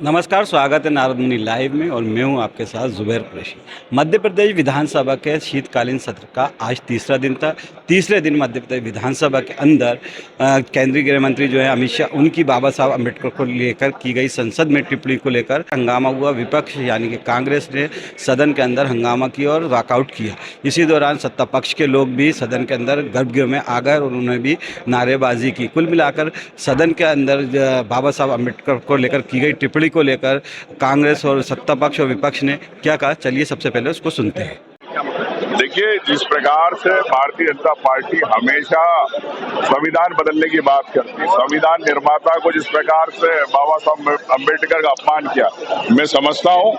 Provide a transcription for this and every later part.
नमस्कार, स्वागत है नारद मुनि लाइव में और मैं हूं आपके साथ जुबैर कुरैशी। मध्य प्रदेश विधानसभा के शीतकालीन सत्र का आज तीसरा दिन था। तीसरे दिन मध्य प्रदेश विधानसभा के अंदर केंद्रीय गृह मंत्री जो है अमित शाह, उनकी बाबा साहब अम्बेडकर को लेकर की गई संसद में टिप्पणी को लेकर हंगामा हुआ। विपक्ष यानी कि कांग्रेस ने सदन के अंदर हंगामा किया और वॉकआउट किया। इसी दौरान सत्ता पक्ष के लोग भी सदन के अंदर गर्भगृह में आ गए और उन्होंने भी नारेबाजी की। कुल मिलाकर सदन के अंदर बाबा साहब अम्बेडकर को लेकर की गई टिप्पणी को लेकर कांग्रेस और सत्ता पक्ष और विपक्ष ने क्या कहा, चलिए सबसे पहले उसको सुनते हैं। देखिए, जिस प्रकार से भारतीय जनता पार्टी हमेशा संविधान बदलने की बात करती है, संविधान निर्माता को जिस प्रकार से बाबा साहब अम्बेडकर का अपमान किया, मैं समझता हूं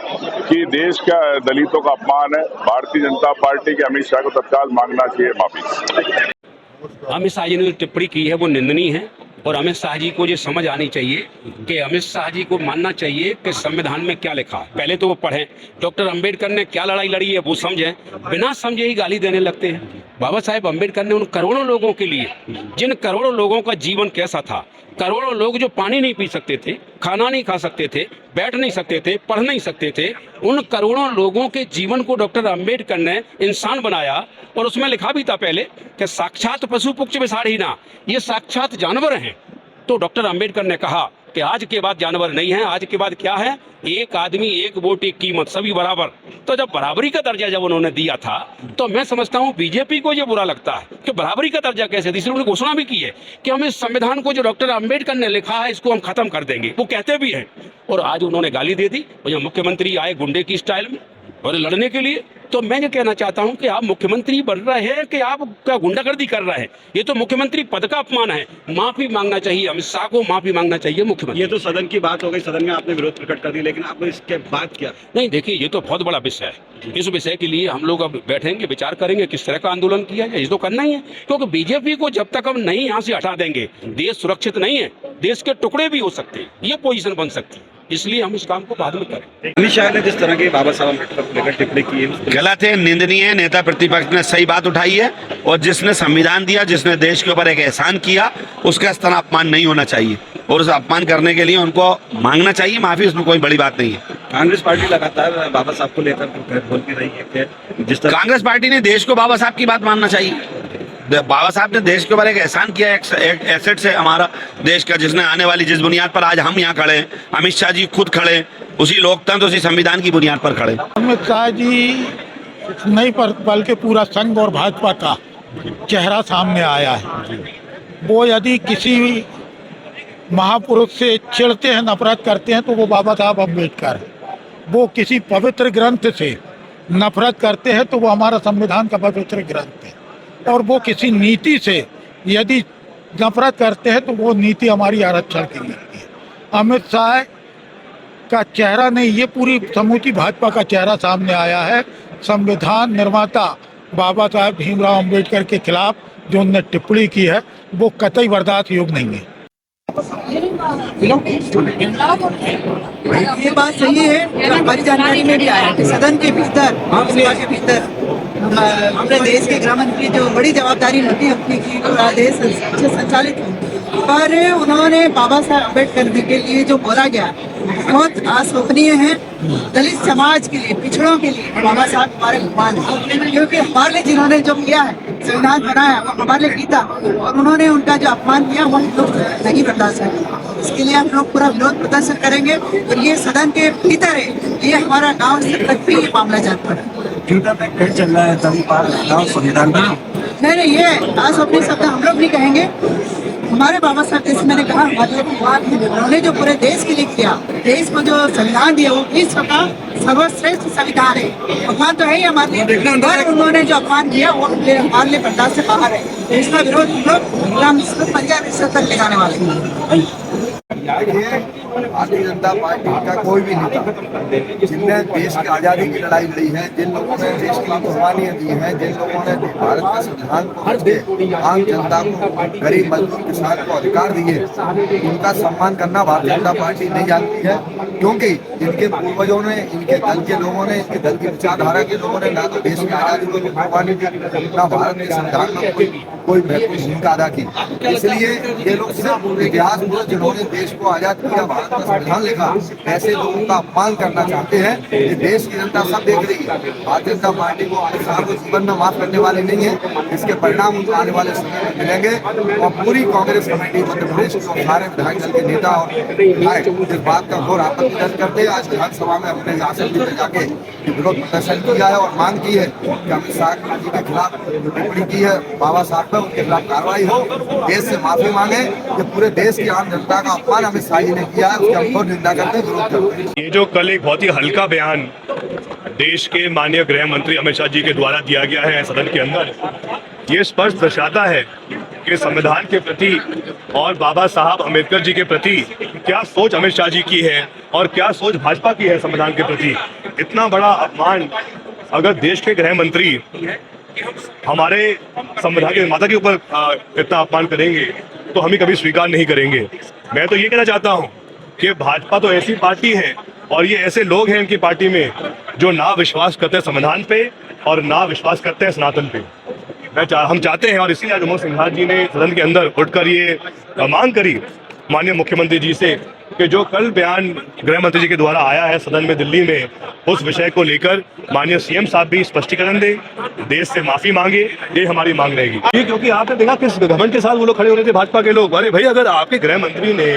कि देश का दलितों का अपमान है। भारतीय जनता पार्टी के अमित शाह को तत्काल मांगना चाहिए माफी। अमित शाह जी ने जो टिप्पणी की है वो निंदनीय है और अमित शाह जी को ये समझ आनी चाहिए कि अमित शाह जी को मानना चाहिए कि संविधान में क्या लिखा है। पहले तो वो पढ़ें, डॉक्टर अंबेडकर ने क्या लड़ाई लड़ी है वो समझें। बिना समझे ही गाली देने लगते हैं। बाबा साहेब अंबेडकर ने उन करोड़ों लोगों के लिए, जिन करोड़ों लोगों का जीवन कैसा था, करोड़ों लोग जो पानी नहीं पी सकते थे, खाना नहीं खा सकते थे, बैठ नहीं सकते थे, पढ़ नहीं सकते थे, उन करोड़ों लोगों के जीवन को डॉक्टर अंबेडकर ने इंसान बनाया। और उसमें लिखा भी था पहले कि साक्षात पशु पुक्ष विसारहीना, ये साक्षात जानवर हैं। तो डॉक्टर अंबेडकर ने कहा कि आज के बाद जानवर नहीं है, आज के बाद क्या है, एक आदमी एक वोट एक कीमत, सभी बराबर। तो जब बराबरी का दर्जा जब उन्होंने दिया था तो मैं समझता हूँ बीजेपी को ये बुरा लगता है कि बराबरी का दर्जा कैसे दी। इसलिए उन्होंने घोषणा भी की है कि हम इस संविधान को जो डॉक्टर अंबेडकर ने लिखा है इसको हम खत्म कर देंगे, वो कहते भी हैं। और आज उन्होंने गाली दे दी और मुख्यमंत्री आए गुंडे की स्टाइल में और लड़ने के लिए। तो मैं ये कहना चाहता हूं कि आप मुख्यमंत्री बन रहे हैं कि आप क्या गुंडागर्दी कर रहे हैं। ये तो मुख्यमंत्री पद का अपमान है। माफी मांगना चाहिए, अमित शाह को माफी मांगना चाहिए मुख्यमंत्री। ये तो सदन की बात हो गई, सदन में आपने विरोध प्रकट कर दिया, लेकिन आप इसके बाद क्या? नहीं, देखिए, ये तो बहुत बड़ा विषय है। इस विषय के लिए हम लोग अब बैठेंगे, विचार करेंगे किस तरह का आंदोलन किया जाए। ये तो करना ही है, क्योंकि बीजेपी को जब तक हम नहीं यहाँ से हटा देंगे, देश सुरक्षित नहीं है, देश के टुकड़े भी हो सकते हैं, ये पोजीशन बन सकती है। इसलिए हम इस काम को बाद में करें। अमित शाह ने जिस तरह की बाबा साहब अम्बेडकर को लेकर टिप्पणी की है, गलत है, निंदनीय है। नेता प्रतिपक्ष ने सही बात उठाई है और जिसने संविधान दिया, जिसने देश के ऊपर एक एहसान किया, उसका इस तरह अपमान नहीं होना चाहिए और उस अपमान करने के लिए उनको मांगना चाहिए माफी। उसमें कोई बड़ी बात नहीं है। कांग्रेस पार्टी लगातार बाबा साहब को लेकर बोलती रही है कि जिस तरह कांग्रेस पार्टी ने देश को बाबा साहब की बात मानना चाहिए। बाबा साहब ने देश के ऊपर एक एहसान किया, एक एसेट से हमारा देश का, जिसने आने वाली, जिस बुनियाद पर आज हम यहाँ खड़े हैं, अमित शाह जी खुद खड़े हैं, उसी लोकतंत्र, उसी संविधान की बुनियाद पर खड़े। अमित शाह जी नहीं बल्कि पूरा संघ और भाजपा का चेहरा सामने आया है। वो यदि किसी महापुरुष से चिढ़ते हैं, नफरत करते हैं, तो वो बाबा साहब अम्बेडकर है। वो किसी पवित्र ग्रंथ से नफरत करते हैं तो वो हमारा संविधान का पवित्र ग्रंथ है। और वो किसी नीति से यदि नफरत करते हैं तो वो नीति हमारी आरक्षण की नीति है। अमित शाह का चेहरा नहीं, ये पूरी समूची भाजपा का चेहरा सामने आया है। संविधान निर्माता बाबा साहब भीमराव अम्बेडकर के खिलाफ जो उन्होंने टिप्पणी की है वो कतई बर्दाश्त योग्य नहीं है। ये बात सही है। हमारी जानकारी में भी आया कि सदन के भीतर, सभा के भीतर अपने देश के गृह मंत्री जो बड़ी जवाबदारी होती है अपनी की पूरा देश अच्छे संचालित हो, पर उन्होंने बाबा साहब अम्बेडकर के लिए जो बोला गया बहुत अशोभनीय है। दलित समाज के लिए, पिछड़ों के लिए बाबा साहब हमारे भगवान है, क्योंकि हमारे लिए जिन्होंने जो किया है, संविधान बनाया, वो हमारे लिए गीता, और उन्होंने उनका जो अपमान किया वो हम लोग नहीं बर्दाश्त करेंगे। इसके लिए हम लोग पूरा विरोध प्रदर्शन करेंगे और ये सदन के भीतर है, ये हमारा गाँव से तक भी ये मामला जाता है। चल रहा है तभी पार संविधान नहीं, ये अशोभनीय शब्द हम लोग नहीं कहेंगे। हमारे बाबा साहब, जैसे मैंने कहा, हमारे भगवान उन्होंने जो पूरे देश के लिए किया, देश को जो संविधान दिया, वो विश्व का सर्वश्रेष्ठ संविधान है। भगवान तो है ही हमारे लिए, पर उन्होंने जो अपमान किया वो हमारे लिए बर्दाश्त से बाहर है। इसका विरोध हम लोग पंजाब तक ले जाने वाले हैं। भारतीय जनता पार्टी का कोई भी नेता जिनने देश की आज़ादी की लड़ाई लड़ी है, जिन लोगों ने देश के लिए कुर्बानियाँ दी हैं, जिन लोगों ने भारत का संविधान को हर दे आम जनता को, गरीब मजदूर किसान को अधिकार दिए, उनका सम्मान करना भारतीय जनता पार्टी नहीं जानती है। क्योंकि इनके पूर्वजों ने, इनके दल के लोगों ने, इनके दल की विचारधारा के लोगों ने ना तो देश की आज़ादी को कुर्बानी दी, ना भारत के संविधान में कोई महत्वपूर्ण भूमिका अदा की। इसलिए ये लोग सिर्फ इतिहास में, जिन्होंने देश को आज़ाद किया, भारत का संविधान लिखा, ऐसे लोगों का अपमान करना चाहते हैं। ये देश की जनता सब देख रही है। भारतीय जनता पार्टी को अमित शाह को जीवन में माफ करने वाली नहीं है। इसके परिणाम उनको आने वाले समय में मिलेंगे और पूरी कांग्रेस कमेटी मध्य प्रदेश के सारे विधायक दल के नेता और विधायक इस बात का घोर आपत्ति दर्ज करते हैं। आज विधानसभा में अपने आसन पर जाके विरोध प्रदर्शन किया है और मांग की है कि अमित शाह जी के खिलाफ जो टिप्पणी की है बाबा साहब पर, उनके खिलाफ कार्रवाई हो, देश से माफी मांगे। ये पूरे देश की आम जनता का अपमान अमित शाह जी ने किया है, उसकी हम घोर निंदा करते हैं, विरोध करते हैं। ये जो कल एक बहुत ही हल्का बयान देश के माननीय गृह मंत्री अमित शाह जी के द्वारा दिया गया है सदन के अंदर, ये स्पष्ट दर्शाता है कि संविधान के प्रति और बाबा साहब अम्बेडकर जी के प्रति क्या सोच अमित शाह जी की है और क्या सोच भाजपा की है संविधान के प्रति। इतना बड़ा अपमान अगर देश के गृह मंत्री हमारे संविधान के निर्माता के ऊपर इतना अपमान करेंगे तो हम ही कभी स्वीकार नहीं करेंगे। मैं तो ये कहना चाहता हूँ कि भाजपा तो ऐसी पार्टी है और ये ऐसे लोग हैं इनकी पार्टी में जो ना विश्वास करते हैं संविधान पे और ना विश्वास करते हैं सनातन पे। हम चाहते हैं और इसीलिए आज उमंग सिंघार जी ने सदन के अंदर उठकर ये मांग करी माननीय मुख्यमंत्री जी से कि जो कल बयान गृह मंत्री जी के द्वारा आया है सदन में दिल्ली में, उस विषय को लेकर माननीय सीएम साहब भी स्पष्टीकरण दें, देश से माफी मांगे। ये हमारी मांग रहेगी। क्योंकि आपने देखा किस घमंड के साथ वो लोग खड़े हो रहे थे भाजपा के लोग। अरे भाई, अगर आपके गृह मंत्री ने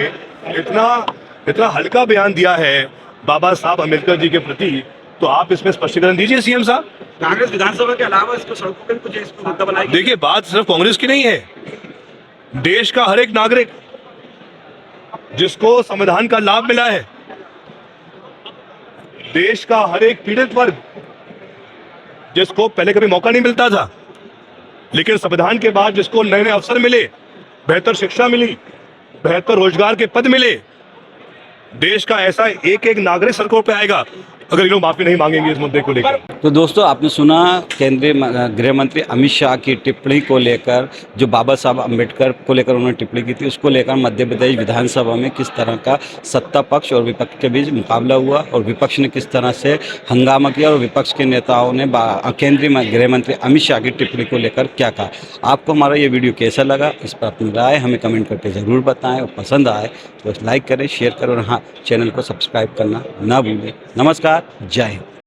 इतना हल्का बयान दिया है बाबा साहब अम्बेडकर जी के प्रति, तो आप इसमें स्पष्टीकरण दीजिए सीएम साहब। कांग्रेस विधानसभा के अलावा इसको सड़कों पर कुछ इस पर मुद्दा बनाएगी। देखिए, बात सिर्फ कांग्रेस की नहीं है, देश का हर एक नागरिक जिसको संविधान का लाभ मिला है, देश का हर एक पीड़ित वर्ग जिसको पहले कभी मौका नहीं मिलता था, लेकिन संविधान के बाद जिसको नए नए अवसर मिले, बेहतर शिक्षा मिली, बेहतर रोजगार के पद मिले, देश का ऐसा एक एक नागरिक सड़कों पे आएगा अगर ये लोग माफी नहीं मांगेंगे इस मुद्दे को लेकर। तो दोस्तों, आपने सुना केंद्रीय गृह मंत्री अमित शाह की टिप्पणी को लेकर, जो बाबा साहब अम्बेडकर को लेकर उन्होंने टिप्पणी की थी, उसको लेकर मध्य प्रदेश विधानसभा में किस तरह का सत्ता पक्ष और विपक्ष के बीच मुकाबला हुआ और विपक्ष ने किस तरह से हंगामा किया और विपक्ष के नेताओं ने केंद्रीय गृह मंत्री अमित शाह की टिप्पणी को लेकर क्या कहा। आपको हमारा ये वीडियो कैसा लगा, इस पर अपनी राय हमें कमेंट करके ज़रूर बताएं, और पसंद आए तो लाइक करें, शेयर करें और हाँ, चैनल को सब्सक्राइब करना ना भूलें। नमस्कार, जय हिंद।